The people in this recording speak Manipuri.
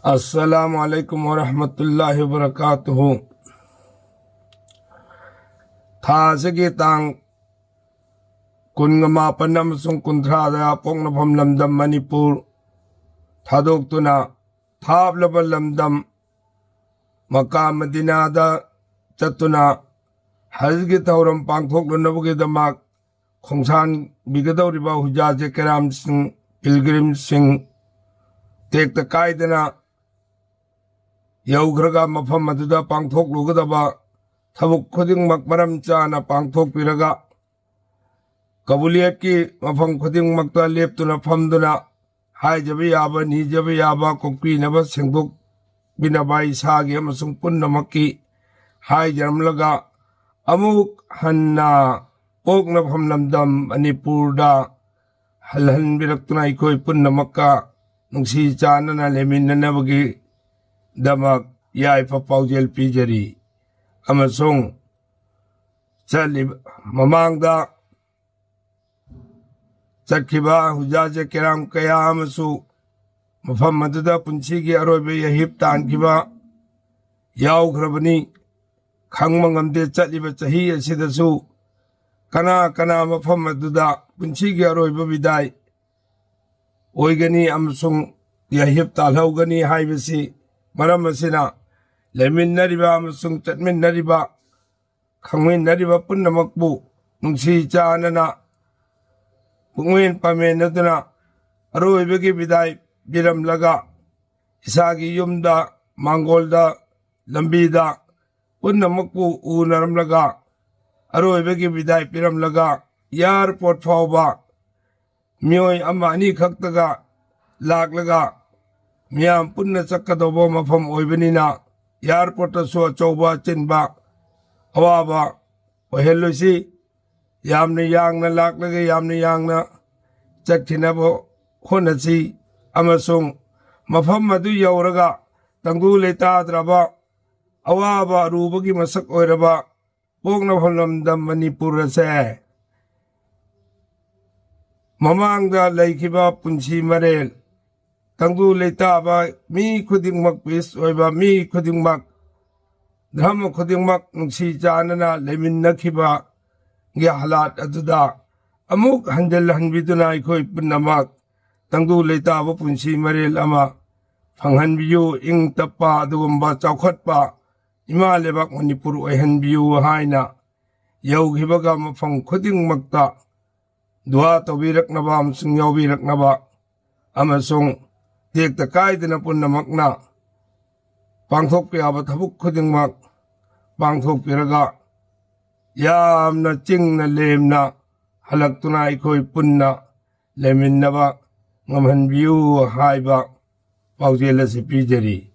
अस्सलामु अलैकुम वरहमतुल्लाहि वबरकातुहु। थासगी तांग कुनगा मापन अमसुंग कुंथ्रादा पोंगनफम लमदम मणिपुर थादोक्तुना थाबलबा लमदम मक्का मदीनादा चतुना हजगी थौरम पांगथोक्लनबगीदमक खोंसान बिगदौरिबा हुजाजे केराम सिंह पिलग्रिम सिंह टेक्ता कायदना यौग्रगा मफम अदुदा पांगथोक्लुगदबा थबुक खुदिंगमक मरम चाना पांगथोक्पिरगा कबूलियत की मफम खुदिंगमक्ता लेप्तुना फमदुना हायजबा याबा नीजबा याबा कोक्पीनबा सेंगदोक्पिनबा इसागी अमसुंग पुन्नमक्की हायजरमलगा अमुक हन्ना पोकनफम लमदम मणिपुरदा हलहनबिरक्तुना अखोय पुन्नमक्का नुंसी चानना लेमिन्ननबगी दमक याइफा पाउजेल पीजरी अमसुंग चलिब ममांगदा चखिबा हुजाजे केराम कया अमसु मफम अदुदा पुंसीगी अरोइबे यहिब तानखिबा याउग्रबनी खंगमा ngamde चलिबा चही असिदसु कना कना मफम अदुदा पुंसीगी अरोइबा बिदाय ओइगनी अमसुंग यहिब तालहौगनी हाइबसी मरम असिना लेमिन्नरिबा अमसुंग चटमिन्नरिबा खंगमिन्नरिबा पुन्नमकबु नुंसी चानना पुंगवेन पमेनदुना अरोइबगी बिदाय बिरमलगा इसागी युमदा मांगोलदा लंबीदा पुन्नमकबु उनरमलगा अरोइबगी बिदाय पिरमलगा एयरपोर्ट फाउबा मियोय अमा अनी खक्तगा लाक्लगा मियाम पुन्ना चक्कदौबा मफम ओइबनिना एयरपोर्टसु अचौबा चिनबा अवाबा ओहेलुसी यामने यांगना लाक्लगा यामने यांगना चक्खिनबो होनसी अमसुंग मफम मदु यौरगा तंगु लेताद्रबा अवाबा अरूबगी मसक ओइरबा पोंगनफम लमदम मणिपुर से ममांगदा लैखिबा पुंसी मरेल तंगु लेताबा मी खुदिंगमक पीस ओइबा मी खुदिंगमक धर्म खुदिंगमक नुंसी चानना लेमिन्नखिबा गे हालात अदुदा अमुक हंजल हनबिदुना अखोय पुन्नमक तंगु लेताबा पुंसी मरेल अमा फंगहनबियु इंग तप्पा अदुगुम्बा चौखटपा इमा लेबाक मणिपुर ओइहनबियु हाइना यौगिबगा मफम खुदिंगमक्ता दुआ तौबीरकनबा अमसुंग यौबीरकनबा अमसुंग टेक्ता कायदना पुन्नमकना पांगथोक्पा याबा थबुक खुदिंगमक पांगथोक्पिरगा यामना चिंगना Lemna हलक्तुना अखोय पुन्ना लेमिन्नबा ngamhanbiyu haiba paujela se pijari।